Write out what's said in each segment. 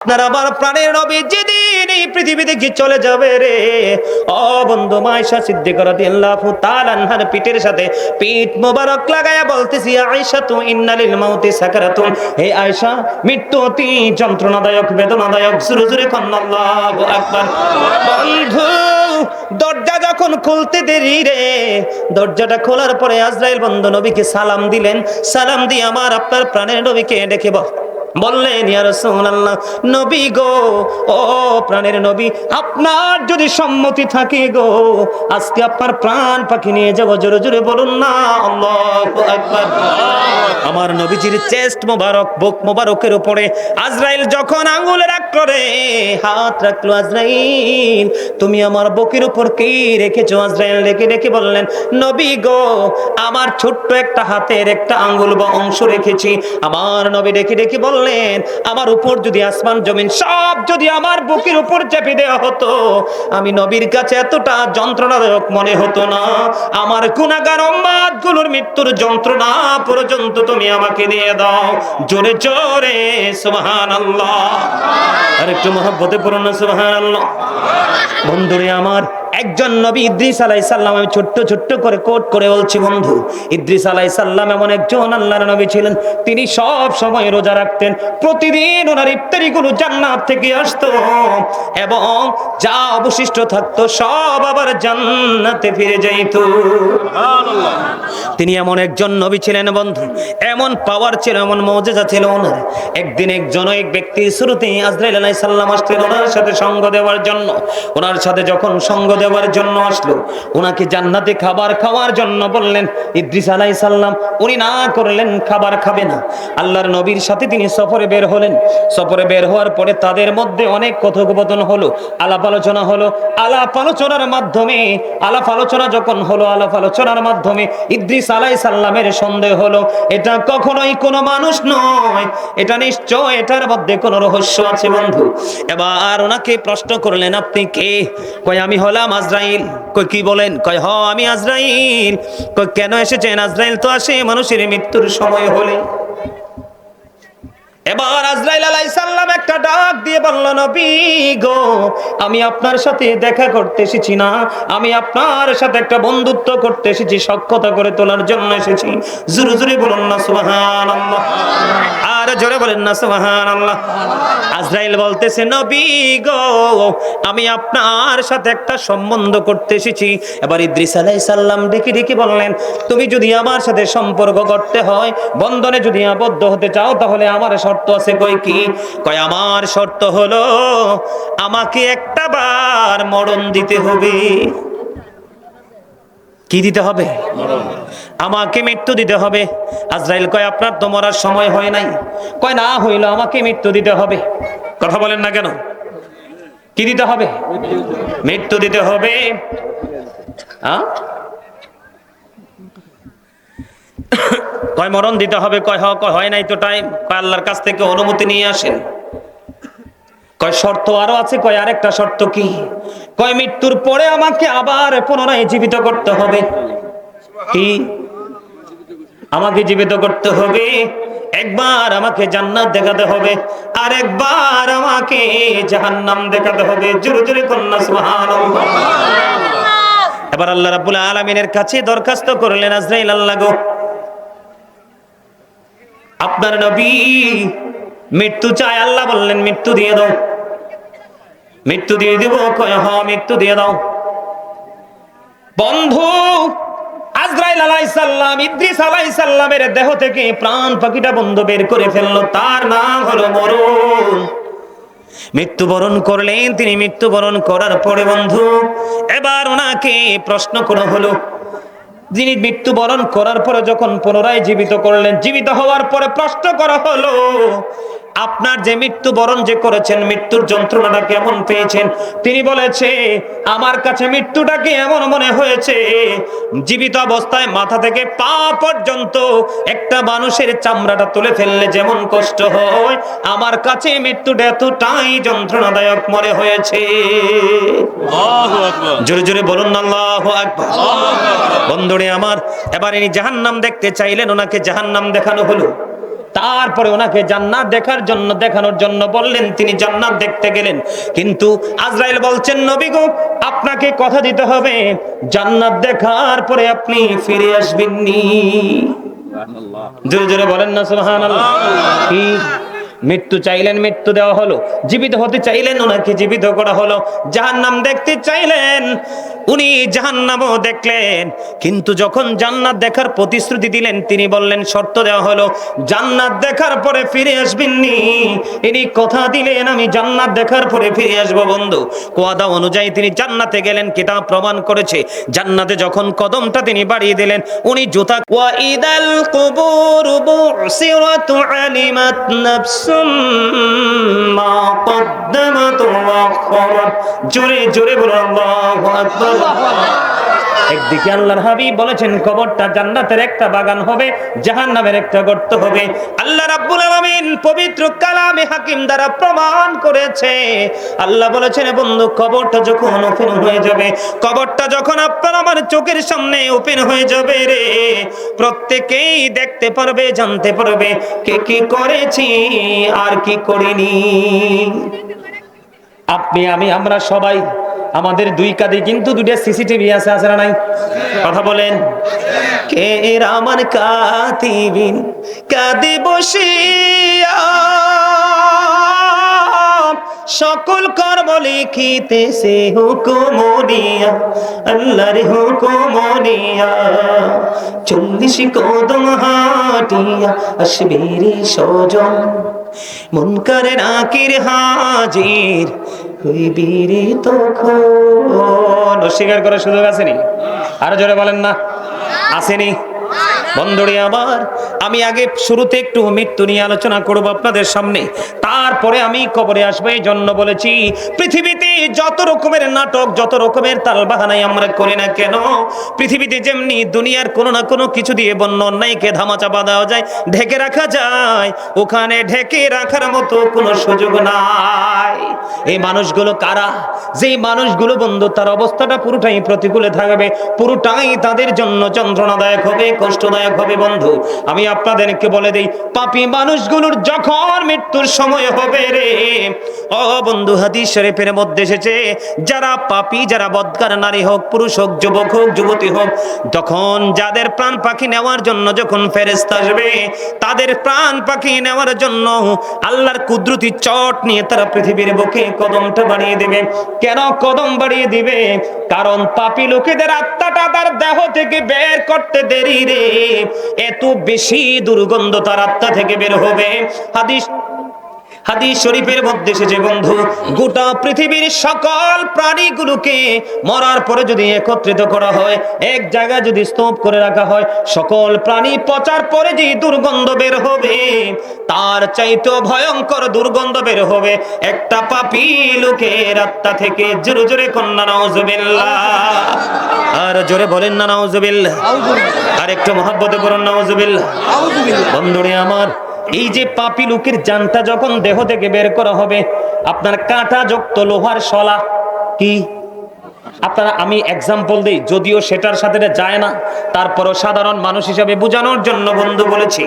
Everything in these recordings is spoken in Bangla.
আপনার আমার প্রাণের নবী যেদিন এই পৃথিবী থেকে চলে যাবে রে, ও বন্ধু আয়েশা সিদ্দিকা রাদিয়াল্লাহু তাআলা আনহার পিঠের সাথে পিঠ মোবারক লাগায়া বলতেছি, আয়েশা তু ইন্না লিল মাউতি সাকারাতুন, হে আয়েশা মৃত্যু অতি যন্ত্রণাদায়ক বেদনাদায়ক। জোরে জোরে কান্না, আল্লাহু আকবার। বন্ধু দরজা যখন খুলতে দেরি রে, দরজাটা খোলার পরে আজরাইল বন্ধু নবীকে সালাম দিলেন। সালাম দিয়ে আমার আপনার প্রাণের নবীকে ডেকে বললেন, ইয়া রাসূলুল্লাহ, নবী গো, ও প্রাণের নবী, আপনার যদি সম্মতি থাকে গো, আজকে আপনার প্রাণ পাখি নিয়ে যাব। জোরে জোরে বলুন না আল্লাহু আকবার। আমার নবীজির চেস্ট মোবারক, বুক মোবারকের উপরে আজরাইল যখন আঙ্গুলে রাখলো, হাত রাখলো, আজরাইল তুমি আমার বুকের উপর কি রেখেছো? আজরাইল রেখে রেখে বললেন, নবী গো, আমার ছোট্ট একটা হাতের একটা আঙ্গুল বা অংশ রেখেছি। আমার নবী রেখে রেখে বললেন, আমার উপর যদি আসমান জমিন সব যদি আমার বুকের উপর চেপে দেওয়া হতো, আমি নবীর কাছে এতটা যন্ত্রণাদায়ক মনে হতো না। আমার গুনাহগার উম্মত গুলোর মৃত্যুর যন্ত্রণা পর্যন্ত তুমি আমাকে দিয়ে দাও। জোরে জোরে সুবহানাল্লাহ। আর একটু মহব্বতে পড়ুন না সুবহানাল্লাহ। বন্ধুরে আমার, একজন নবী ইদ্রিস আলাইহিস সালাম, আমি ছোট্ট ছোট্ট করে কোট করে বলছি বন্ধু, ইদ্রিস আলাইহিস সালাম এমন একজন আল্লাহর নবী ছিলেন, তিনি সব সময় রোজা রাখতেন। প্রতিদিন ওনার ইফতারিগুলো জান্নাত থেকে আসতো এবং যা অবশিষ্ট থাকতো সব আবার জান্নাতে ফিরে যাইত। সুবহানাল্লাহ। তিনি এমন একজন নবী ছিলেন বন্ধু, এমন পাওয়ার ছিল, এমন মুজিজা ছিল ওনার। একদিন একজন এক ব্যক্তি শুরুতে আজরাইল আলাইহিস সালাম আসলেন ওনার সাথে সঙ্গ দেওয়ার জন্য। ওনার সাথে যখন সঙ্গ দেওয়ার জন্য আসলো, ওনাকে জান্নাতে খাবার খাওয়ার জন্য বললেন। ইদ্রিস আলাইহিস সালাম উনি না করলেন, খাবার খাবে না। আল্লাহর নবীর সাথে তিনি সফরে বের হলেন। সফরে বের হওয়ার পরে তাদের মধ্যে অনেক কথোপকথন হলো, আলাপ আলোচনা হলো। আলাপ আলোচনার মাধ্যমে আলাপ আলোচনা যখন হলো, আলাপ আলোচনার মাধ্যমে ইদ্রিস আলাইহিস সালামের সন্দেহ হলো, এটা কখনোই কোনো মানুষ নয়, এটা নিশ্চয় এটার মধ্যে কোনো রহস্য আছে বন্ধু। এবার ওনাকে প্রশ্ন করলেন, আপনি কে? কয় আমি হলাম আজরাইল। কয় কি বলেন? কয় হ আমি আজরাইল। কয় কেন এসেছেন? আজরাইল তো আসে মানুষের মৃত্যুর সময় হলে। এবার আজরাইল আলাইহিস সালাম একটা ডাক দিয়ে বলল, নবী গো, আমি আপনার সাথে দেখা করতে এসেছি না, আমি আপনার সাথে একটা বন্ধুত্ব করতে এসেছি, সখ্যতা করে তোলার জন্য এসেছি। জোরে জোরে বলুন না সুবহানাল্লাহ। আর জোরে বলেন না সুবহানাল্লাহ। আজরাইল বলতেছে, নবী গো, আমি আপনার সাথে একটা সম্বন্ধ করতে এসেছি। এবার ইদ্রিস আলাইহিস সালাম ডেকে ডেকে বললেন, তুমি যদি আমার সাথে সম্পর্ক করতে হয়, বন্ধনে যদি আবদ্ধ হতে চাও, তাহলে আমার শর্ত আছে। কই কি? কয় আমার শর্ত হলো আমাকে একটা বার মরণ দিতে হবে। কি দিতে হবে? আমাকে মৃত্যু দিতে হবে। আজরাইল কয়, আপনার তো মরার সময় হয় নাই। কয় না হইলো, আমাকে মৃত্যু দিতে হবে। কথা বলেন না কেন? কি দিতে হবে? মৃত্যু দিতে হবে। কয় মরণ দিতে হবে। কয় হয় নাই তো টাইম। কয় আল্লাহর কাছ থেকে অনুমতি নিয়ে আসেন। কয় শর্ত আরো আছে। কয় আরেকটা শর্ত কি? কয় মৃত্যুর পরে আমাকে আবার পুনরায় জীবিত করতে হবে। কি? আমাকে জীবিত করতে হবে। একবার আমাকে জান্নাত দেখাতে হবে, আর একবার আমাকে জাহান্নাম দেখাতে হবে। জোরে জোরে কন্যা সুবহানাল্লাহ। এবার আল্লাহ রাব্বুল আলামিনের কাছে দরখাস্ত করলেন, আজরাইল, আল্লাহ গো, আপনার নবী মৃত্যু চায়। আল্লাহ বললেন, মৃত্যু দিয়ে দাও। মৃত্যু দিয়ে দেব। কয় হ্যাঁ, মৃত্যু দিয়ে দাও। বন্ধু আজরাইল আলাইহিস সালাম ইদ্রিস আলাইহিস সালামের দেহ থেকে প্রাণ পাখিটা বন্ধু বের করে ফেললো। তার নাম হলো মরণ। মৃত্যুবরণ করলেন তিনি। মৃত্যুবরণ করার পরে বন্ধু এবার ওনাকে প্রশ্ন করা হলো। যিনি মৃত্যুবরণ করার পরে যখন পুনরায় জীবিত করলেন, জীবিত হওয়ার পরে প্রশ্ন করা হলো, আপনার যে মৃত্যুবরণ যে করেছেন, মৃত্যুর যন্ত্রণাটা কেমন পেয়েছেন? তিনি বলেছে, আমার কাছে মৃত্যুটাকে এমন মনে হয়েছে, জীবিত অবস্থায় মাথা থেকে পা পর্যন্ত একটা মানুষের চামড়াটা তুলে ফেললে যেমন কষ্ট হয়, আমার কাছে মৃত্যুটা এতটাই যন্ত্রণাদায়ক মনে হয়েছে। আল্লাহু আকবার। জোরে জোরে বলুন আল্লাহু আকবার। বন্ধুরে আমার, এবার ইনি জাহান্নাম দেখতে চাইলেন, ওনাকে জাহান্নাম দেখানো হলো। তারপরে ওনাকে জান্নাত দেখানোর জন্য বললেন, তিনি জান্নাত দেখতে গেলেন। কিন্তু আজরাইল বলছেন, নবী গো, আপনাকে কথা দিতে হবে জান্নাত দেখার পরে আপনি ফিরে আসবেন নি। জোরে জোরে বলেন না সুবহানাল্লাহ। কি মৃত্যু চাইলেন, মৃত্যু দেওয়া হলো। জীবিত হতে চাইলেন, ওনাকে জীবিত করা হলো। জাহান্নাম দেখতে চাইলেন, উনি জাহান্নামও দেখলেন। কিন্তু যখন জান্নাত দেখার প্রতিশ্রুতি দিলেন, তিনি বললেন, শর্ত দেওয়া হলো জান্নাত দেখার পরে ফিরে আসবেন নি। ইনি কথা দিলেন, আমি জান্নাত দেখার পরে ফিরে আসবো। বন্ধু, ওয়াদা অনুযায়ী তিনি জান্নাতে গেলেন। কিতাব প্রমাণ করেছে, জান্নাতে যখন কদমটা তিনি বাড়িয়ে দিলেন, উনি জুতা ওয়া ইদাল কুবুর বুসিরাত আলিমাত নাফস মা কদ্দামাত ওয়া আখরাত। জোরে জোরে বলুন আল্লাহু আকবার। একদিকে আল্লাহর হাবিব বলেছেন কবরটা জান্নাতের একটা বাগান হবে, জাহান্নামের একটা গর্ত হবে। আল্লাহ রাব্বুল আলামিন পবিত্র কালামে হাকিম দ্বারা প্রমাণ করেছে। আল্লাহ বলেছেন, বন্ধু, কবরটা যখন ওপেন হয়ে যাবে, কবরটা যখন আপনার আমার চোখের সামনে ওপেন হয়ে যাবে রে, প্রত্যেকেই দেখতে পারবে, জানতে পারবে কে কি করেছি আর কি করিনি। আপনি, আমি, আমরা সবাই, আমাদের দুই কাঁধে কিন্তু দুইটা সিসিটিভি আছে, আছে না নাই? কথা বলেন। কে রামান কাতিবিন কাঁদে বসিয়া সকল কর্ম লিখিতেছে হুকুম দিয়া, আল্লাহর হুকুম দিয়া। 40 কদম হাঁটিয়া আসবে রে সজন, মুনকার নাকির হাজির হইবি রে তখন। অস্বীকার করার সুযোগ আসেনি? আরো জোরে বলেন না, আসেনি? বন্ধুরে আমার, আমি আগে শুরুতে একটু মৃত্যু নিয়ে আলোচনা করব আপনাদের সামনে, তারপরে আমি কবরে আসবো। এই জন্য বলেছি, পৃথিবীতে যত রকমের নাটক, যত রকমের তালবাহানাই আমরা করি না কেন, পৃথিবীতে যেমনি দুনিয়ার কোনো না কোনো কিছু দিয়ে বন্য অন্যায়কে ধামাচাপা দেওয়া যায়, ঢেকে রাখা যায়, ওখানে ঢেকে রাখার মতো কোনো সুযোগ নাই। এই মানুষগুলো কারা? যেই মানুষগুলো বন্ধু, তার অবস্থাটা পুরোটাই প্রতিকূলে থাকবে, পুরোটাই তাদের জন্য যন্ত্রণাদায়ক হবে, কষ্টদায়ক হবে। বন্ধু, আমি আপনাদেরকে বলে দেই, পাপী মানুষগুলোর যখন মৃত্যুর সময় হবে রে, ও বন্ধু, হাদিস শরীফের মধ্যে এসেছে, যারা পাপী, যারা বদকার, নারী হোক, পুরুষ হোক, যুবক হোক, যুবতী হোক, যখন যাদের প্রাণ পাখি নেওয়ার জন্য যখন ফেরেশতা আসবে, তাদের প্রাণ পাখি নেওয়ার জন্য আল্লাহর কুদরতি চট নিয়ে তারা পৃথিবীর বুকে কদমটা বাড়িয়ে দেবে। কেন কদম বাড়িয়ে দিবে? কারণ পাপী লোকেদের আত্মাটা তার দেহ থেকে বের করতে দেরি রে, এত বেশি দুর্গন্ধ তার আত্মা থেকে বের হবে। হাদিস শরীফের মধ্যে এসেছে বন্ধু, গোটা পৃথিবীর সকল প্রাণীগুলোকে মরার পরে যদি একত্রিত করা হয়, এক জায়গায় যদি স্তূপ করে রাখা হয়, সকল প্রাণী পচার পরে যে দুর্গন্ধ বের হবে, তার চাইতে ভয়ঙ্কর দুর্গন্ধ বের হবে একটা পাপী লোকের আত্মা থেকে। জোরে জোরে কন্যা নাউজুবিল্লাহ, আর জোরে বলেন না নাউজুবিল্লাহ, আর একটু মহব্বতে বলুন নাউজুবিল্লাহ। বন্ধুরে আমার, এই যে পাপী লোকের জানটা যখন দেহ থেকে বের করা হবে, আপনার কাঁটা যুক্ত লোহার শলা, কি আপনারা, আমি এক্সাম্পল দিই, যদিও সেটার সাথে যায় না, তারপরও সাধারণ মানুষ হিসাবে বোঝানোর জন্য বন্ধু বলেছি।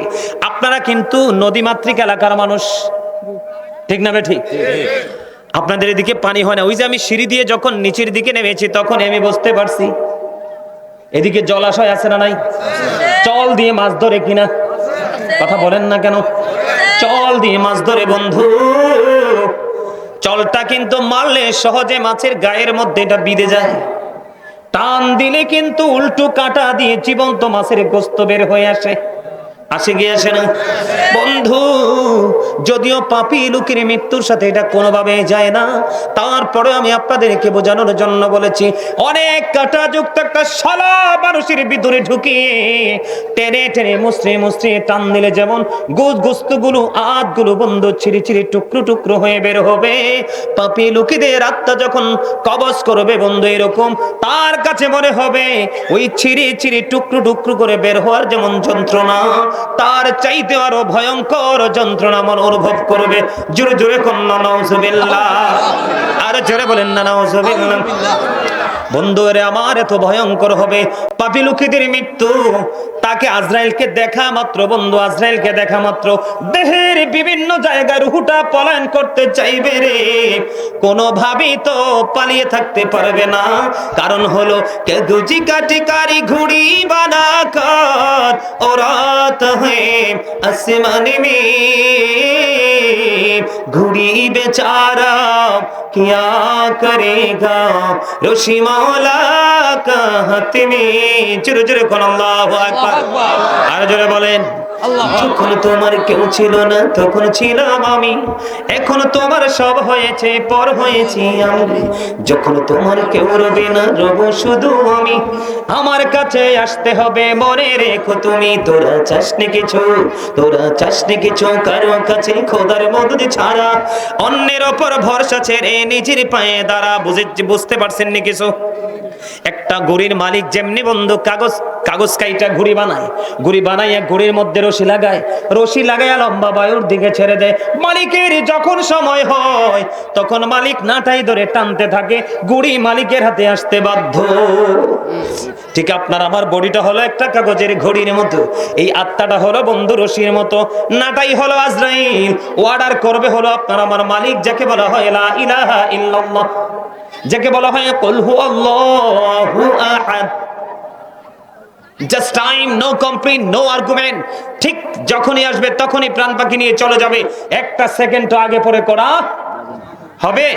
আপনারা কিন্তু নদীমাতৃক এলাকার মানুষ, ঠিক না বেঠিক? আপনাদের এদিকে পানি হয় না। ওই যে আমি সিঁড়ি দিয়ে যখন নিচের দিকে নেমেছি, তখন আমি বুঝতে পারছি এদিকে জলাশয় আছে না নাই? চল দিয়ে মাছ ধরে কিনা? কথা বলেন না কেন? চল দিয়ে মাছ ধরে বন্ধু, চলটা কিন্তু মারলে সহজে মাছের গায়ের মধ্যে এটা বিঁধে যায়, টান দিলে কিন্তু উল্টো কাঁটা দিয়ে জীবন্ত মাছের গোস্ত বের হয়ে আসে। আসে গিয়ে আসে না বন্ধু? যদিও পাপী লোকের মৃত্যুর সাথে এটা কোনোভাবে যায় না, তারপরে আমি আপনাদেরকে বোঝানোর জন্য বলেছি, অনেক কাঁটাযুক্ত একটা শালা মানুষের ভিতরে ঢুকিয়ে টেনে টেনে মুসড়ে মুসড়ে টান দিলে যেমন গোস্তগুলো, আঁতগুলো বন্ধু ছিঁড়ে ছিঁড়ে টুকরো টুকরো হয়ে বের হবে, পাপী লোকেদের আত্মা যখন কবজ করবে বন্ধু, এরকম তার কাছে মনে হবে ওই ছিঁড়ে ছিঁড়ে টুকরো টুকরো করে বের হওয়ার যেমন যন্ত্রণা, তার চাইতে আরো ভয়ঙ্কর যন্ত্রণা মন অনুভব করবে। জোরে জোরে কন্যা নাউজুবিল্লাহ, আর জোরে বলেন না নাউজুবিল্লাহ। বন্ধুরে আমার এত ভয়ঙ্কর হবে পাপী লোকেদের মৃত্যু, তাকে আজরাইলকে দেখা মাত্র, বন্ধু আজরাইলকে দেখা মাত্র দেহের বিভিন্ন জায়গায় রুহুটা পলায়ন করতে চাইবে রে, কোনোভাবেই তো পালিয়ে থাকতে পারবে না। কারণ হলো কে গুজি কাটি কারি ঘুড়ি বানা কর ও রাত হয়ে আসমানে মে ঘুড়ি বেচারা क्या करेगा রশি মাওলা কা হাত মে। জোরে জোরে কোন আল্লাহু আকবার, আর জোরে বলেন যখন তোমার কেউ ছিল না তখন ছিলাম আমি, এখন তোমার সব হয়েছে পর হয়েছি আমি, যখন তোমার কেউ রবে না রব শুধু আমি, আমার কাছে আসতে হবে মনে রেখো তুমি। তোরা চাসনি কিছু, তোরা চাসনি কিছু কারো কাছে খোদার মদদ ছাড়া, অন্যের ওপর ভরসা ছেড়ে নিজের পায়ে দাঁড়া। বুঝতে পারছেন নি কিছু? একটা ঘুড়ির মালিক যেমনি বন্ধু কাগজ কাইটা ঘুড়ি বানায়, ঘুড়ি বানাইয়া ঘুড়ির মধ্যে রশি লাগায়, রশি লাগাইয়া লম্বা বায়ুর দিকে ছেড়ে দেয়। মালিকের যখন সময় হয় তখন মালিক নাটাই ধরে টানতে থাকে, ঘুড়ি মালিকের হাতে আসতে বাধ্য। ঠিক আপনার আমার বডিটা হলো একটা কাগজের ঘড়ির মতো, এই আত্মাটা হলো বন্ধু রশির মতো, নাটাই হলো আজরাইল। অর্ডার করবে হলো আপনার আমার মালিক, যাকে বলা হয় লা ইলাহা ইল্লাল্লাহ, যাকে বলা হয় কুল হুয়াল্লাহু আহাদ। Just time, no complain, no argument. ঠিক যখনই আসবে তখনই প্রাণ পাখি নিয়ে চলে যাবে, একটা সেকেন্ড আগে পরে করা হবে।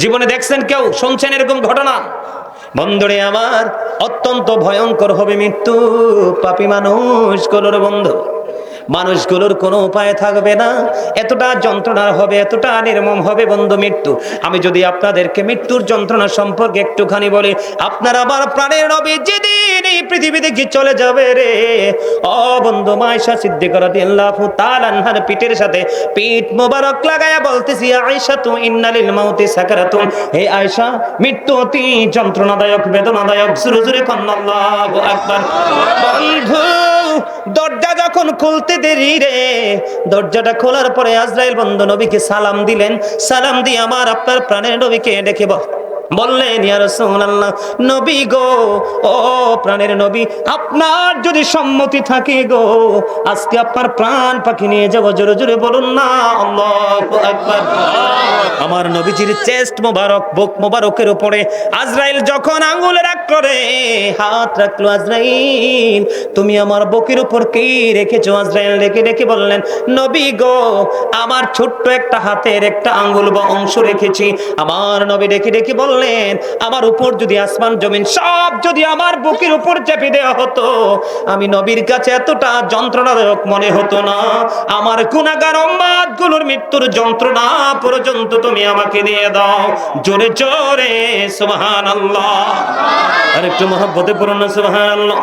জীবনে দেখছেন কেউ, শুনছেন এরকম ঘটনা? বন্ধুরে আমার অত্যন্ত ভয়ঙ্কর হবে মৃত্যু পাপী মানুষগুলোর বন্ধু, মানুষগুলোর কোনো উপায় থাকবে না, এতটা যন্ত্রণা হবে, এতটা নির্মম হবে বন্ধু মৃত্যু। আমি যদি আপনাদেরকে মৃত্যুর যন্ত্রণা সম্পর্কে একটুখানি বলি, আপনার আমার প্রাণের নবী যেদিন এই পৃথিবী থেকে চলে যাবে রে, ও বন্ধু আয়েশা সিদ্দিকা রাদিয়াল্লাহু তাআলা আনহার পিঠের সাথে পিঠ মোবারক লাগায়া বলতেছি, আয়েশা তু ইন্না লিল মাউতি সাকারাতুন, হে আয়েশা মৃত্যু অতি যন্ত্রণাদায়ক, বেদনাদায়ক। জোরে জোরে কান্না, আল্লাহু আকবার। বন্ধু দরজা যখন খুলতে দেরি রে, দরজাটা খোলার পরে আজরাইল বন্ধু নবীকে সালাম দিলেন, সালাম দিয়ে আমার আপনার প্রাণের নবীকে ডেকে বললেন, ইয়া রাসূলুল্লাহ, নবী গো, ও প্রাণের নবী, আপনার যদি সম্মতি থাকে গো, আজকে আপনার প্রাণ পাখি নিয়ে যাব। জোরে জোরে বলুন না আল্লাহু আকবার। আমার নবীজির চেস্ট মোবারক, বুক মোবারকের উপরে আজরাইল যখন আঙ্গুল রাখলো রে, হাত রাখলো, আজরাইল তুমি আমার বুকের উপর কি রেখেছো? আজরাইল রেখে রেখে বললেন, নবী গো, আমার ছোট্ট একটা হাতের একটা আঙ্গুল বা অংশ রেখেছি। আমার নবী রেখে রেখে বললেন, আমার উপর যদি আসমান জমিন সব যদি আমার বুকের উপর চেপে দেওয়া হতো, আমি নবীর কাছে এতটা যন্ত্রণাদায়ক মনে হতো না। আমার গুনাহগার উম্মতগুলোর মৃত্যুর যন্ত্রণা পর্যন্ত তুমি আমাকে দিয়ে দাও। জোরে জোরে সুবহানাল্লাহ, আর একটু মহব্বতে পড়ুন না সুবহানাল্লাহ।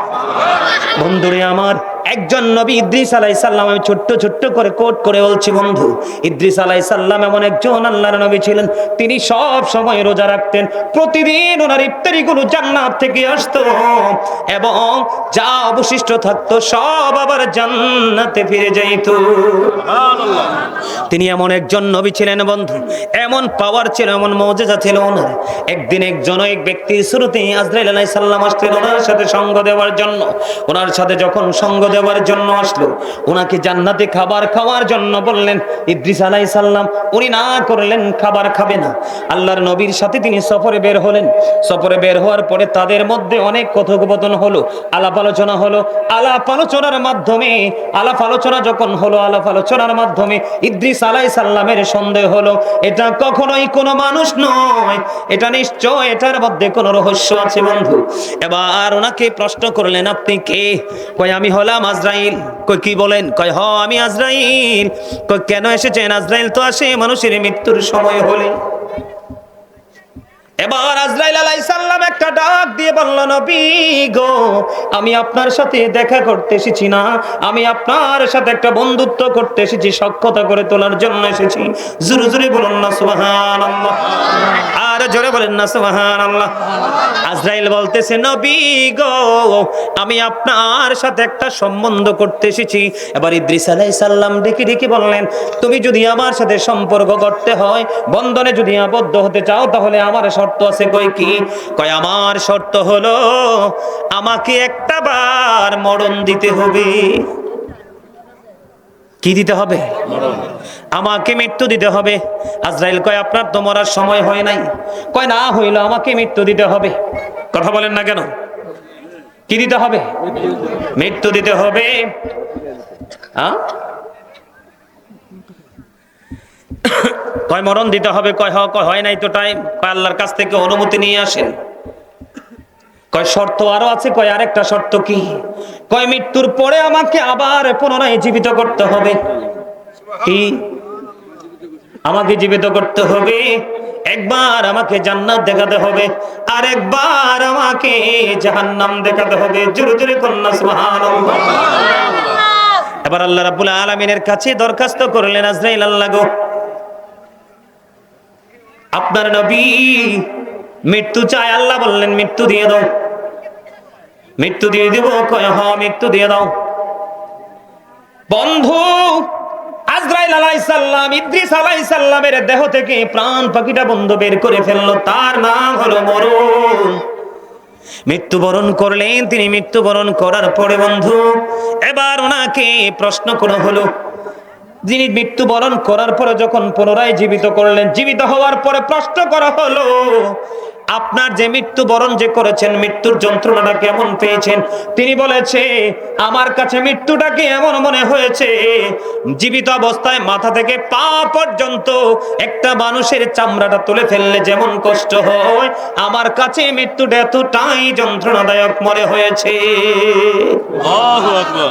বন্ধুরে আমার, একজন নবী ইদ্রিস আলাইহিস সালাম, আমি ছোট্ট ছোট্ট করে কোট করে বলছি বন্ধু, ইদ্রিস আলাইহিস সালাম এমন একজন আল্লাহর নবী ছিলেন, তিনি সব সময় রোজা রাখতেন। প্রতিদিন ওনার ইফতারিগুলো জান্নাত থেকে আসতো এবং যা অবশিষ্ট থাকতো সব আবার জান্নাতে ফিরে যাইতো। সুবহানাল্লাহ। তিনি এমন একজন নবী ছিলেন বন্ধু, এমন পাওয়ার ছিল, এমন মুজিজা ছিল ওনার। একদিন একজন এক ব্যক্তির শুরুতে আজরাইল আলাইহিস সালাম আসলেন ওনার সাথে সঙ্গ দেওয়ার জন্য। ওনার সাথে যখন সঙ্গ দেওয়ার জন্য আসলো, ওনাকে জান্নাতে খাবার খাওয়ার জন্য বললেন। ইদ্রিস আলাইহিস সালাম উনি না করলেন, খাবার খাবে না। আল্লাহর নবীর সাথে তিনি সফরে বের হলেন। সফরে বের হওয়ার পরে তাদের মধ্যে অনেক কথোপকথন হলো, আলাপ আলোচনা হলো। আলাপ আলোচনার মাধ্যমে, আলাপ আলোচনা যখন হলো, আলাপ আলোচনার মাধ্যমে ইদ্রিস আলাইহিস সালামের সন্দেহ হলো, এটা কখনোই কোনো মানুষ নয়, এটা নিশ্চয় এটার মধ্যে কোনো রহস্য আছে বন্ধু। এবার ওনাকে প্রশ্ন করলেন, আপনি কে? কয় আমি হলাম আজরাইল। কই কি বলেন? কয় হ আমি আজরাইল। কই কেন এসেছেন? আজরাইল তো আসে মানুষের মৃত্যুর সময় হলে। এবার আজরাইল আলাইহিস সালাম একটা ডাক দিয়ে বলল, নবী গো, আমি আপনার সাথে দেখা করতে এসেছি না, আমি আপনার সাথে একটা বন্ধুত্ব করতে এসেছি, সখ্যতা করে তোলার জন্য এসেছি। জোরে জোরে বলুন না সুবহানাল্লাহ, আর জোরে বলেন না সুবহানাল্লাহ। আজরাইল বলতেছে, নবী গো, আমি আপনার সাথে একটা সম্বন্ধ করতে এসেছি। এবার ইদ্রিস আলাইহিস সালাম ডেকে ডেকে বললেন, তুমি যদি আমার সাথে সম্পর্ক করতে হয়, বন্ধনে যদি আবদ্ধ হতে চাও, তাহলে আমার শর্ত আছে। কই কি? কয় আমার শর্ত হলো আমাকে একটা বার মরণ দিতে হবে। কি দিতে হবে? আমাকে মৃত্যু দিতে হবে। আজরাইল কয়, আপনার তো মরার সময় হয় নাই। কয়, না হইলো আমাকে মৃত্যু দিতে হবে। কথা বলেন না কেন? কি দিতে হবে? মৃত্যু দিতে হবে। কয় মরণ দিতে হবে। কয় হয় নাই তো টাইম। কয় আল্লাহর কাছ থেকে অনুমতি নিয়ে আসেন। কয় শর্ত আরো আছে। কয় আরেকটা শর্ত কি? কয় মৃত্যুর পরে আমাকে আবার পুনরায় জীবিত করতে হবে। কি? আমাকে জীবিত করতে হবে। একবার আমাকে জান্নাত দেখাতে হবে, আর একবার আমাকে জাহান্নাম দেখাতে হবে। জোরে জোরে কন্যা সুবহানাল্লাহ। এবার আল্লাহ রাব্বুল আলামিনের কাছে দরখাস্ত করলেন, আজরাইল, আল্লাহ গো, আপনার নবী মৃত্যু চায়। আল্লাহ বললেন, মৃত্যু দিয়ে দাও। মৃত্যু দিয়ে দিব। কয় হ্যাঁ, মৃত্যু দিয়ে দাও। বন্ধু, আজরাইল আলাইহিস সালাম ইদ্রিস আলাইহিস সালামের দেহ থেকে প্রাণ পাখিটা বন্ধ বের করে ফেললো। তার নাম হলো মরণ। মৃত্যুবরণ করলেন তিনি। মৃত্যুবরণ করার পরে বন্ধু, এবার ওনাকে প্রশ্ন করা হলো। যিনি মৃত্যুবরণ করার পরে যখন পুনরায় জীবিত করলেন, জীবিত হওয়ার পরে প্রশ্ন করা হলো, আপনার যে মৃত্যুবরণ যে করেছেন, মৃত্যুর যন্ত্রণাটা কেমন পেয়েছেন? তিনি বলেছে, আমার কাছে মৃত্যুটাকে এমন মনে হয়েছে, জীবিত অবস্থায় মাথা থেকে পা পর্যন্ত একটা মানুষের চামড়াটা তুলে ফেললে যেমন কষ্ট হয়, আমার কাছে মৃত্যুটা এতটাই যন্ত্রণাদায়ক মনে হয়েছে।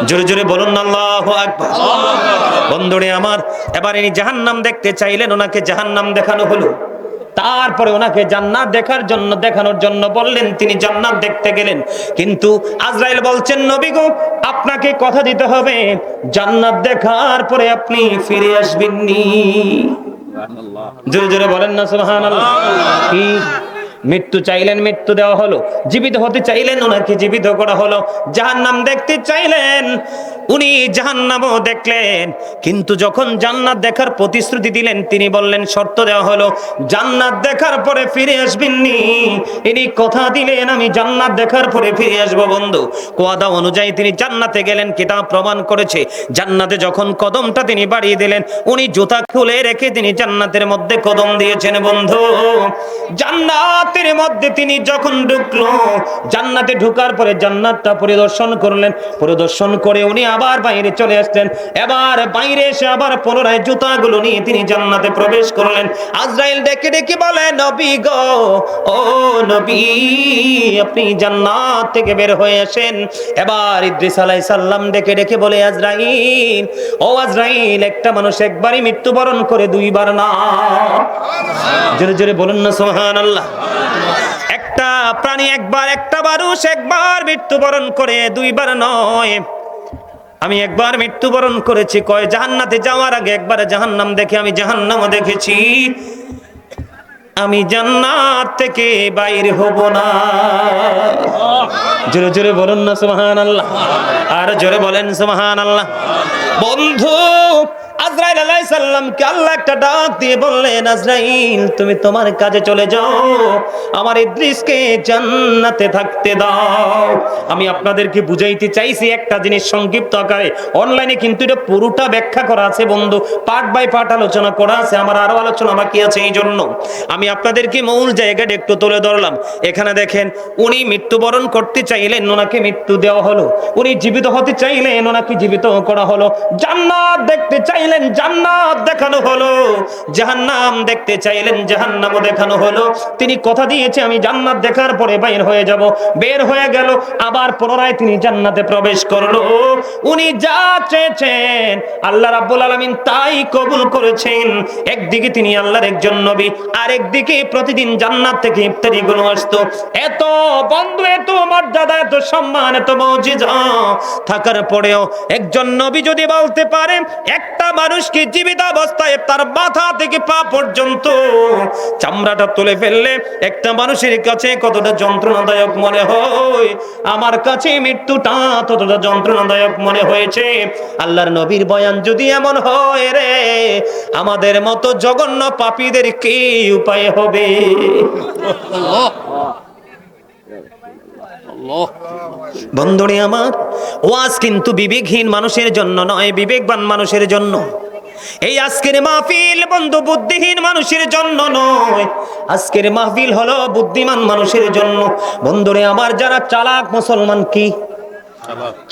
জোরে জোরে বলুন না আল্লাহু আকবার। বন্ধুরে আমার, এবার ইনি জাহান্নাম দেখতে চাইলেন, ওনাকে জাহান্নাম দেখানো হলো। তারপরে ওনাকে জান্নাত দেখানোর জন্য বললেন, তিনি জান্নাত দেখতে গেলেন। কিন্তু আজরাইল বলছেন, নবী গো, আপনাকে কথা দিতে হবে, জান্নাত দেখার পরে আপনি ফিরে আসবেননি। জোরে জোরে বলেন না সুবহানাল্লাহ। কি? মৃত্যু চাইলেন, মৃত্যু দেওয়া হলো। জীবিত হতে চাইলেন, ওনাকে জীবিত করা হলো। জাহান্নাম দেখতে চাইলেন, উনি জাহান্নামও দেখলেন। কিন্তু যখন জান্নাত দেখার প্রতিশ্রুতি দিলেন, তিনি বললেন, শর্ত দেওয়া হলো, জান্নাত দেখার পরে ফিরে আসবেননি। ইনি কথা দিলেন, আমি জান্নাত দেখার পরে ফিরে আসবো। বন্ধু, ওয়াদা অনুযায়ী তিনি জান্নাতে গেলেন। কিতাব প্রমাণ করেছে, জান্নাতে যখন কদমটা তিনি বাড়িয়ে দিলেন, উনি জুতা খুলে রেখে তিনি জান্নাতের মধ্যে কদম দিয়েছেন। বন্ধু, জান্নাতের মধ্যে তিনি যখন ঢুকলো, জান্নাতে ঢুকার পরে জান্নাতটা পরিদর্শন করলেন। পরিদর্শন করে উনি আবার বাইরে চলে আসলেন। এবার বাইরে এসে আবার পুনরায় জুতাগুলো নিয়ে তিনি জান্নাতে প্রবেশ করলেন। আজরাইল ডেকে ডেকে বলে, নবী গো, ও নবী, আপনি জান্নাত থেকে বের হয়ে আসেন। এবার ইদ্রিস আলাইহিস সালাম ডেকে ডেকে বলে, আজরাইল, ও আজরাইল, একটা মানুষ একবারই মৃত্যুবরণ করে, দুইবার না। জোরে জোরে বলুন না সুবহানাল্লাহ। একটা প্রাণী একবার, একটা মানুষ একবার মৃত্যুবরণ করে, দুইবার নয়। আমি একবার মৃত্যুবরণ করেছি। কয়, জাহান্নাতে যাওয়ার আগে একবার জাহান্নাম দেখে আমি জাহান্নামও দেখেছি। আমি জান্নাত থেকে বাইরে হব না। জোরে জোরে বলুন না সুবহানাল্লাহ। আর জোরে বলেন সুবহানাল্লাহ। বন্ধু, আজরাইল আলাইহিস সালামকে আল্লাহ একটা ডাক দিয়ে বললেন, আজরাইল, তুমি তোমার কাজে চলে যাও, আমার ইদ্রিসকে জান্নাতে থাকতে দাও। আমি আপনাদেরকে বুঝাইতে চাইছি একটা জিনিস সংক্ষিপ্ত আকারে। অনলাইনে কিন্তু এটা পুরোটা ব্যাখ্যা করা আছে বন্ধু, পার্ট বাই পার্ট আলোচনা করা আছে। আমার আরো আলোচনা বাকি আছে, এই জন্য আমি আপনাদেরকে মূল জায়গাটা একটু তুলে ধরলাম। এখানে দেখেন, উনি মৃত্যুবরণ করতে চাইলেন, ওনাকে মৃত্যু দেওয়া হলো। উনি জীবিত হতে চাইলেন, ওনাকে জীবিত করা হলো। জান্নাত দেখতে চাইলেন, জান্নাত দেখানো হলো। জাহান্নাম দেখতে চাইলেন, জাহান্নামও দেখানো হলো। তিনি কথা দিয়েছে, আমি জান্নাত দেখার পরে বাইর হয়ে যাব। বের হয়ে গেল, আবার পুনরায় তিনি জান্নাতে প্রবেশ করলো। উনি যা চেয়েছেন আল্লাহ রাব্বুল আলামিন তাই কবুল করেছেন। একদিকে তিনি আল্লাহর একজন নবী, আর একদিকে প্রতিদিন জান্নাত থেকে ইফতারি গুলো আসতো। এত বন্ধু, এত মর্যাদা, এত সম্মান, এত মুজিজা থাকার পরেও একজন নবী যদি বলতে পারে, একটা মানুষ মানুষকে জীবিত অবস্থায় তার মাথা থেকে পা পর্যন্ত চামড়াটা তুলে ফেললে একটা মানুষের কাছে কতটা যন্ত্রণাদায়ক মনে হয়, আমার কাছে মৃত্যুটা ততটা যন্ত্রণাদায়ক মনে হয়েছে। আল্লাহর নবীর বয়ান যদি এমন হয় রে, আমাদের মতো জঘন্য পাপীদের কি উপায় হবে? বন্ধুরে আমার, ওয়াজ কিন্তু বিবেকহীন মানুষের জন্য নয়, বিবেকবান মানুষের জন্য। এই আজকের মাহফিল বন্ধু বুদ্ধিহীন মানুষের জন্য নয়, আজকের মাহফিল হলো বুদ্ধিমান মানুষের জন্য। বন্ধুরে আমার, যারা চালাক মুসলমান, কি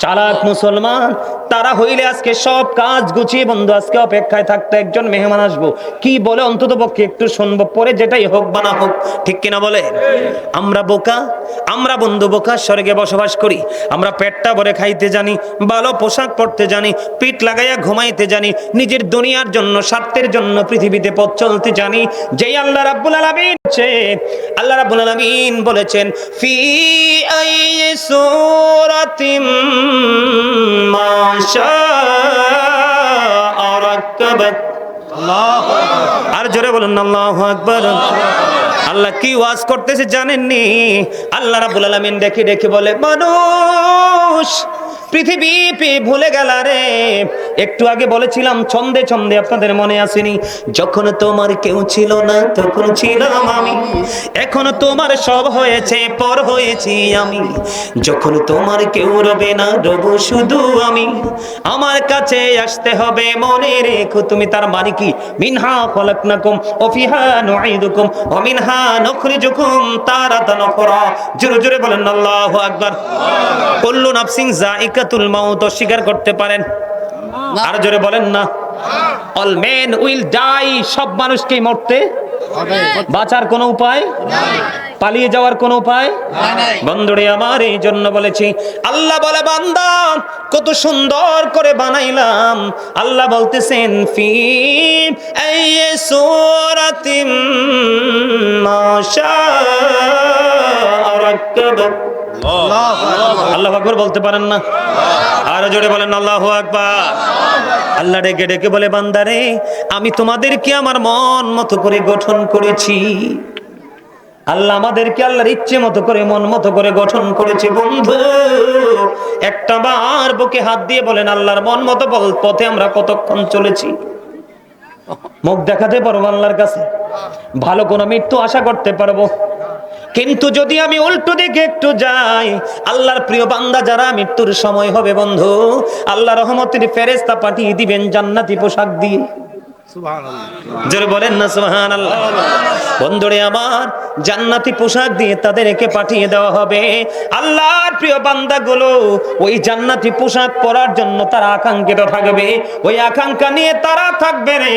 চালাক মুসলমান, তারা হইলে আজকে সব কাজ গুছিয়ে বন্ধু আজকে অপেক্ষায় থাকতো একজন মেহমান আসবো, কি বলে অন্তত পক্ষে একটু শুনবো, পরে যেটাই হোক বা না হোক, ঠিক কিনা বলে? আমরা বোকা, আমরা বন্ধু বোকা স্বর্গে বসবাস করি। আমরা পেটটা ভরে খাইতে জানি, ভালো পোশাক পরতে জানি, পিঠ লাগাইয়া ঘুমাইতে জানি, নিজের দুনিয়ার জন্য স্বার্থের জন্য পৃথিবীতে পথ চলতে জানি। যেই আল্লাহ রাব্বুল আলামিন, আল্লাহ রাব্বুল আলামিন বলেছেন ফি আইয়ি সূরাতিম মা শাআ রাক্কাবাক। আর জোরে বলুন আল্লাহু আকবার। আল্লাহ কি ওয়াজ করতেছে জানেননি? আল্লাহ রাব্বুল আলামিন ডেকে ডেকে বলে, মানুষ পৃথিবী ভুলে গেল রে। একটু আগে বলেছিলাম ছন্দে ছন্দে, আপনাদের মনে আসেনি? যখন তোমার কেউ ছিল না তখন ছিলাম আমি, এখন তোমার সব হয়েছে, পর হয়েছি আমি। যখন তোমার কেউ রবে না রব শুধু আমি, আমার কাছে আসতে হবে মনে রেখো তুমি। তার মানে কি? মিনহা খলাকনাকুম ওয়া ফিহা নুঈদুকুম ওয়া মিনহা নুখরিজুকুম তারাতান উখরা। জোরে জোরে বলেন আল্লাহু আকবার। কুল্লু নাফসিন যায়িকাতুল মাউত, অস্বীকার করতে পারেন? আর জোরে বলেন না। অল মেন উইল ডাই, সব মানুষকেই মরতে হবে, বাঁচার কোনো উপায় নাই, পালিয়ে যাওয়ার কোনো উপায় নাই। বন্ধুরে আমার, এই জন্য বলেছি, আল্লাহ বলে বান্দা কত সুন্দর করে বানাইলাম। আল্লাহ বলতেছেন ফি আইয়ি সূরাতিম মা শাআ রাক্কাবাক। আল্লাহু আকবার বলতে পারেন না? আর জোরে বলেন আল্লাহু আকবার। আল্লাহ ডেকে ডেকে বলে, বান্দারে আমি তোমাদেরকে আমার মন মতো করে গঠন করেছি। আল্লাহ আমাদেরকে আল্লাহর ইচ্ছে মতো করে, মন মতো করে গঠন করেছে। বন্ধু একটা বার বুকে হাত দিয়ে বলেন, আল্লাহর মন মতো পথে আমরা কতক্ষণ চলেছি? মুখ দেখাতে পারবো আল্লাহর কাছে? ভালো কোনো মৃত্যু আশা করতে পারবো? কিন্তু যদি আমি উল্টো দিকে একটু যাই, আল্লাহর প্রিয় বান্দা যারা মৃত্যুর সময় হবে বন্ধু, আল্লাহ রহমতের ফেরেশতা পাঠিয়ে দিবেন জান্নাতি পোশাক দিয়ে। জোরে বলেন না সুবহানাল্লাহ। বন্ধুরে আমার, জান্নাতি পোশাক দিয়ে তাদেরকে পাঠিয়ে দেওয়া হবে। আল্লাহর প্রিয় বান্দাগুলো ওই জান্নাতি পোশাক পরার জন্য তারা আকাঙ্ক্ষিত থাকবে, ওই আকাঙ্ক্ষা নিয়ে তারা থাকবে রে।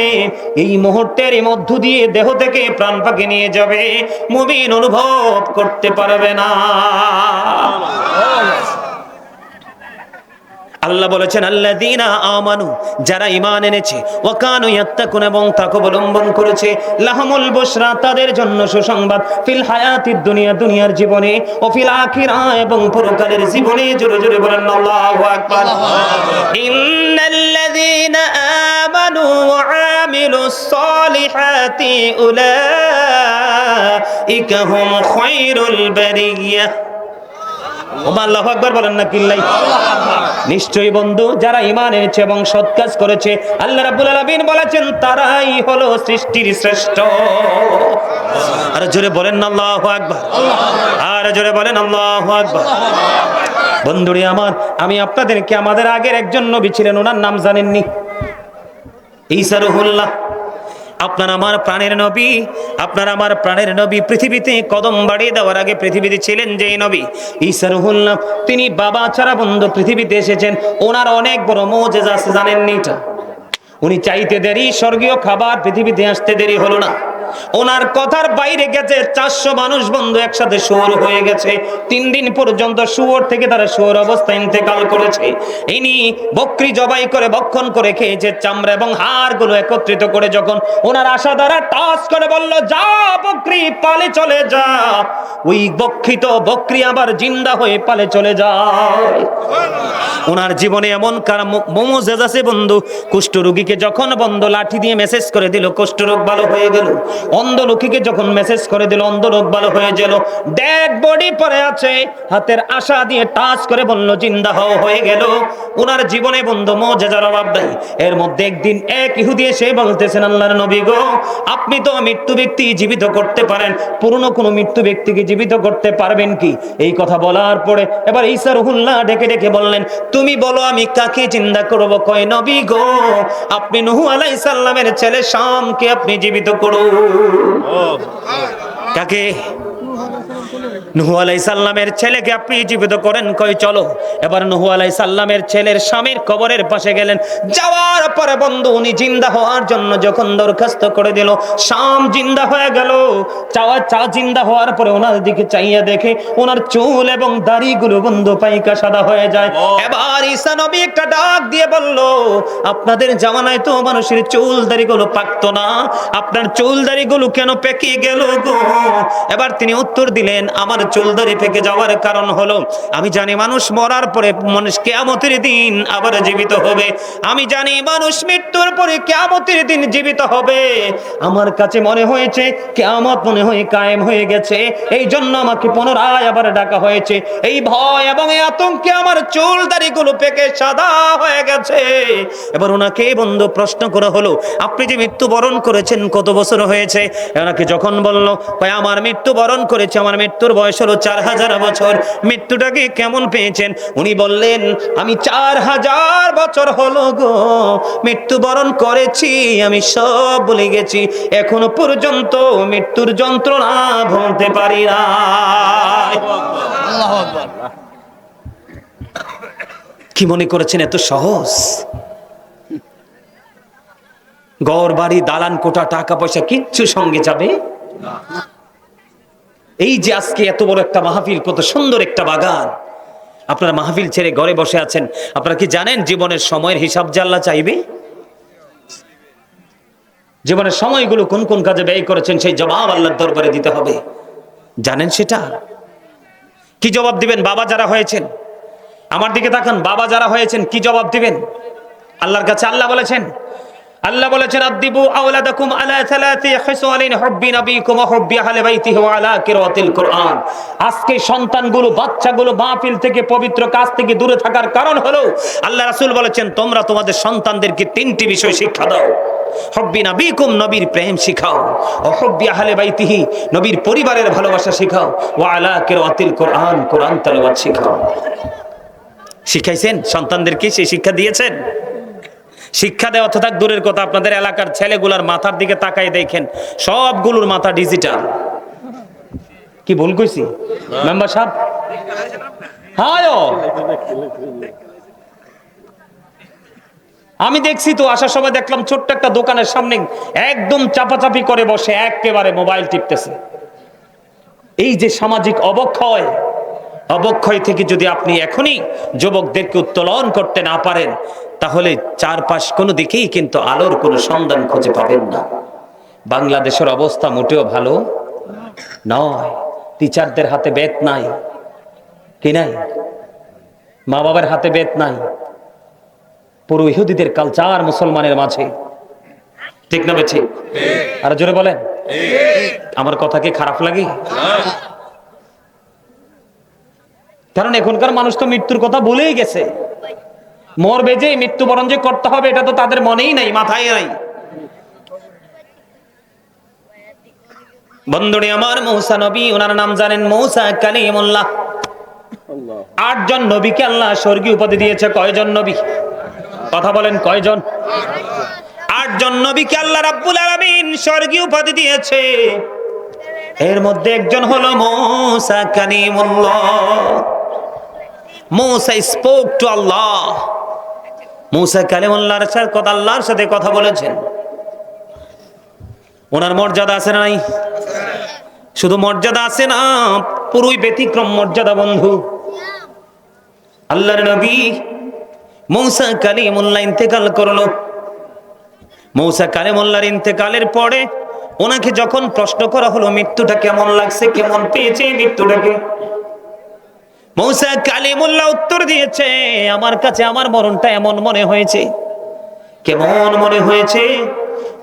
এই মুহূর্তের মধ্য দিয়ে দেহ থেকে প্রাণ পাখি নিয়ে যাবে, মুমিন অনুভব করতে পারবে না। আল্লাহ বলেছেন আল্লাযীনা আমানু, যারা ঈমান এনেছে, ওয়া কানু ইয়াত্তাকুন, এবং তাকওয়া অবলম্বন করেছে, লাহুমুল বুশরা, তাদের জন্য সুসংবাদ, ফিল হায়াতিদ দুনিয়া, দুনিয়ার জীবনে, ও ফিল আখিরা, এবং পরকালের জীবনে। জোরে জোরে বলেন আল্লাহু আকবার। ইন্নাল্লাযীনা আমানু ওয়া আমিলুস সালিহাতি উলাইকা হুম খায়রুল বারিয়াহ। আল্লাহু আকবার বলেন না কিল্লাই? নিশ্চয়ই বন্ধু, যারা ঈমান এনেছে এবং সৎ কাজ করেছে, আল্লাহ রাব্বুল আলামিন বলেছেন তারাই হলো সৃষ্টির শ্রেষ্ঠ। আর জোরে বলেন আল্লাহু আকবার। আর জোরে বলেন আল্লাহু আকবার। বন্ধুরে আমার, আমি আপনাদেরকে, আমাদের আগের একজন নবী ছিলেন, ওনার নাম জানেননি? ঈসা রূহুল্লাহ। আপনার আমার প্রাণের নবী, আপনার আমার প্রাণের নবী পৃথিবীতে কদম বাড়িয়ে দেওয়ার আগে পৃথিবীতে ছিলেন যেই নবী, ঈসা রূহুল্লাহ, তিনি বাবা ছাড়া বন্ধু পৃথিবীতে এসেছেন। ওনার অনেক বড় মুজিজা আছে, জানেননি এটা? উনি চাইতে দেরি, স্বর্গীয় খাবার পৃথিবীতে আসতে দেরি হলো না। ওনার কথার বাইরে গেছে 400 মানুষ বন্ধু একসাথে শুয়োর হয়ে গেছে। 3 দিন পর্যন্ত শুয়োর থেকে তারা শুয়োর অবস্থায় ইন্তেকাল করেছে। ইনি বকরি জবাই করে ভক্ষণ করে খেয়েছে, চামড়া এবং হাড়গুলো একত্রিত করে যখন ওনার আশা দ্বারা টাচ করে বলল, যা বকরি পালে চলে যা, ওই বক্ষিত বকরি আবার জিন্দা হয়ে পালে চলে যায়। ওনার জীবনে এমন মোমোজেজ আছে বন্ধু, কুষ্ঠরোগীকে যখন বন্ধ লাঠি দিয়ে মেসেজ করে দিল কুষ্ঠরোগ ভালো হয়ে গেল, অন্ধ লোকীকে যখন মেসেজ করে দিল অন্ধ রোগ ভালো হয়ে গেল, ডেড বডি পড়ে আছে হাতের আশা দিয়ে টাচ করে বলল জিন্দা হয়ে গেল। ওনার জীবনে বন্ধু মোজেজার অভাব নাই। এর মধ্যে একদিন এক ইহুদি এসে বলতেছেন, আল্লাহর নবী গো, আপনি তো মৃত্যু ব্যক্তি জীবিত করতে পারেন, পুরনো কোনো মৃত্যু ব্যক্তিকে জীবিত করতে পারবেন কি? এই কথা বলার পরে এবার ঈসা রুহুল্লাহ ডেকে ডেকে বললেন, তুমি বলো আমি কাকে জিন্দা করব? কয় নবী গো, আপনি নূহ আলাইহিস সালামের ছেলে শামকে আপনি জীবিত করুন। কাকে? নূহ আলাইহিস সালামের ছেলেকে আপনি জীবিত করেন। কই চলো। এবার নূহ আলাইহিস সালামের ছেলের স্বামীর কবরের পাশে গেলেন। যাওয়ার পরে বন্ধু উনি জিন্দা হওয়ার জন্য যখন দরখাস্ত করে দিল, শাম জিন্দা হয়ে গেল। জিন্দা হওয়ার পরে ওনার দিকে চাইয়া দেখে ওনার চুল এবং দাড়িগুলো বন্ধু পাইকা সাদা হয়ে যায়। এবার ঈসা নবী একটা ডাক দিয়ে বলল, আপনাদের জামানায় তো মানুষের চুল দাড়িগুলো পাকতো না, আপনার চুল দাড়িগুলো কেন পেকে গেল গো? এবার তিনি উত্তর দিলেন, আমার চুল দাড়ি পেকে যাওয়ার কারণ হলো আমি জানি মানুষ মরার পরে মানুষ কিয়ামতের দিন আবার জীবিত হবে। আমি জানি মানুষ মৃত্যুর পরে কিয়ামতের দিন জীবিত হবে। আমার কাছে মনে হয়েছে কিয়ামত মনে হয় কায়েম হয়ে গেছে, এই জন্য আমাকে পুনরায় আবার ডাকা হয়েছে। এই ভয় এবং এই আতঙ্কে আমার চুল দাড়িগুলো পেকে সাদা হয়ে গেছে। এবার ওনাকে বন্ধু প্রশ্ন করা হলো, আপনি যে মৃত্যুবরণ করেছেন কত বছর হয়েছে? ওনাকে যখন বলল, আমার মৃত্যুবরণ করেছে, আমার মৃত্যুর বয়স হলো 4000 বছর। মৃত্যুটাকে কেমন পেয়েছেন? উনি বললেন, আমি 4000 বছর হলো গো মৃত্যুবরণ করেছি, আমি সব ভুলে গেছি, এখনো পর্যন্ত মৃত্যুর যন্ত্রণা ভুলতে পারি না। কি মনে করেছেন এত সহজ? ঘর বাড়ি দালান কোঠা টাকা পয়সা কিচ্ছু সঙ্গে যাবে না। এই যে আজকে এত বড় একটা মাহফিল, কত সুন্দর একটা বাগান, আপনারা মাহফিল ছেড়ে ঘরে বসে আছেন। আপনারা কি জানেন জীবনের সময়ের হিসাব যে আল্লাহ চাইবে? জীবনের সময়গুলো কোন কোন কাজে ব্যয় করেছেন সেই জবাব আল্লাহর দরবারে দিতে হবে। জানেন সেটা? কি জবাব দিবেন? বাবা যারা হয়েছেন, আমার দিকে তাকান, বাবা যারা হয়েছেন কি জবাব দিবেন আল্লাহর কাছে? আল্লাহ বলেছেন আদিবু আওলাদাকুম আলা সালাতি খিসালিন হুব্বি নবিকুম ওয়া হুব্বি আহলি বাইতিহি ওয়া আলা কিরাতিল কুরআন। আজকে সন্তানগুলো, বাচ্চাগুলো মাহফিল থেকে, পবিত্র কাজ থেকে দূরে থাকার কারণ হলো আল্লাহ রাসূল বলেছেন তোমরা তোমাদের সন্তানদেরকে 3টি বিষয় শিক্ষা দাও। হুব্বি নবিকুম, নবীর প্রেম শিখাও, ওয়া হুব্বি আহলি বাইতিহি, নবীর পরিবারের ভালোবাসা শিখাও, ওয়া আলা কিরাতিল কুরআন, কোরআন তেলাওয়াত শিখাও। শিখাইছেন সন্তানদেরকে? সেই শিক্ষা দিয়েছেন? শিক্ষা দেওয়া তো থাক দূরের কথা, আপনাদের এলাকার ছেলেগুলার মাথার দিকে তাকাই দেখেন, সবগুলোর মাথা ডিজিটাল। কি ভুল কইছি মেম্বার সাহেব? হ্যাঁ, আমি দেখছি তো, আসার সময় দেখলাম ছোট্ট একটা দোকানের সামনে একদম চাপাচাপি করে বসে একেবারে মোবাইল টিপতেছে। এই যে সামাজিক অবক্ষয় থেকে যদি আপনি এখনই যুবকদেরকে উত্তোলন করতে না পারেন, তাহলে চারপাশ কোনো দিকেই কিন্তু আলোর কোনো সন্ধান খুঁজে পাবেন না। বাংলাদেশের অবস্থা মোটেও ভালো নয়। টিচারদের হাতে বেত নাই, কি নাই? মা বাবার হাতে বেত নাই। পুরো ইহুদিদের কালচার মুসলমানের মাঝে, ঠিক না বেঠিক? আর জোরে বলেন, আমার কথা কি খারাপ লাগে? কারণ এখনকার মানুষ তো মৃত্যুর কথা ভুলেই গেছে। মরবে যে, মৃত্যুবরণ যে করতে হবে, এটা তো তাদের মনেই নাই, মাথায় নাই। বন্ধুরে আমার, মূসা নবী, ওনার নাম জানেন মূসা কালিমুল্লাহ। 8 জন নবীকে আল্লাহ স্বর্গীয় উপাধি দিয়েছে। কয়জন নবী? কথা বলেন, কয়জন? 8 জন নবীকে আল্লাহ রাব্বুল আলামিন স্বর্গীয় উপাধি দিয়েছে। এর মধ্যে একজন হলো মূসা কালিমুল্লাহ। মূসা স্পোক টু আল্লাহ। মূসা কালিমুল্লাহর সাথে আল্লাহর সাথে কথা বলেছেন। ওনার মর্যাদা আছে না নাই? শুধু মর্যাদা আছে না, পুরোই ব্যতিক্রম মর্যাদা বন্ধু। আল্লাহর নবী মূসা কালিমুল্লাহ ইন্তেকাল করলো। মূসা কালিমুল্লাহর ইন্তেকালের পরে ওনাকে যখন প্রশ্ন করা হলো মৃত্যুটা কেমন লাগছে, কেমন পেয়েছে মৃত্যুটাকে, মূসা কালিমুল্লাহ উত্তর দিয়েছে, আমার কাছে আমার মরণটা এমন মনে হয়েছে। কেমন মনে হয়েছে?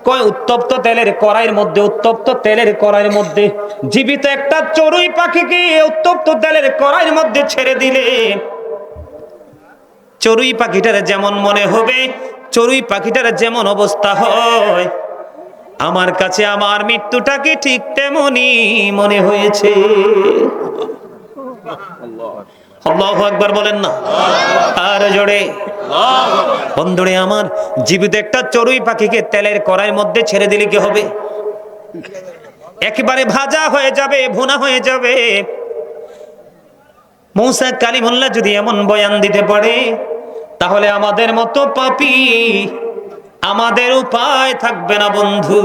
কয় উত্তপ্ত তেলের কড়াইয়ের মধ্যে, উত্তপ্ত তেলের কড়াইয়ের মধ্যে জীবিত একটা চড়ুই পাখিকে উত্তপ্ত তেলের কড়াইয়ের মধ্যে ছেড়ে দিলে চড়ুই পাখিটার যেমন মনে হবে, চড়ুই পাখিটার যেমন অবস্থা হয়, আমার কাছে আমার মৃত্যুটাকে ঠিক তেমনই মনে হয়েছে। আল্লাহু আকবার বলেন না আর জোরে। বন্ধুরে আমার, জীবিত একটা চড়ুই পাখিকে তেলের কড়াইয়ের মধ্যে ছেড়ে দিলে কি হবে? একেবারে ভাজা হয়ে যাবে, ভুনা হয়ে যাবে। মূসা কালিমুল্লাহ যদি এমন বয়ান দিতে পারে, তাহলে আমাদের মতো পাপী আমাদের উপায় থাকবে না বন্ধু।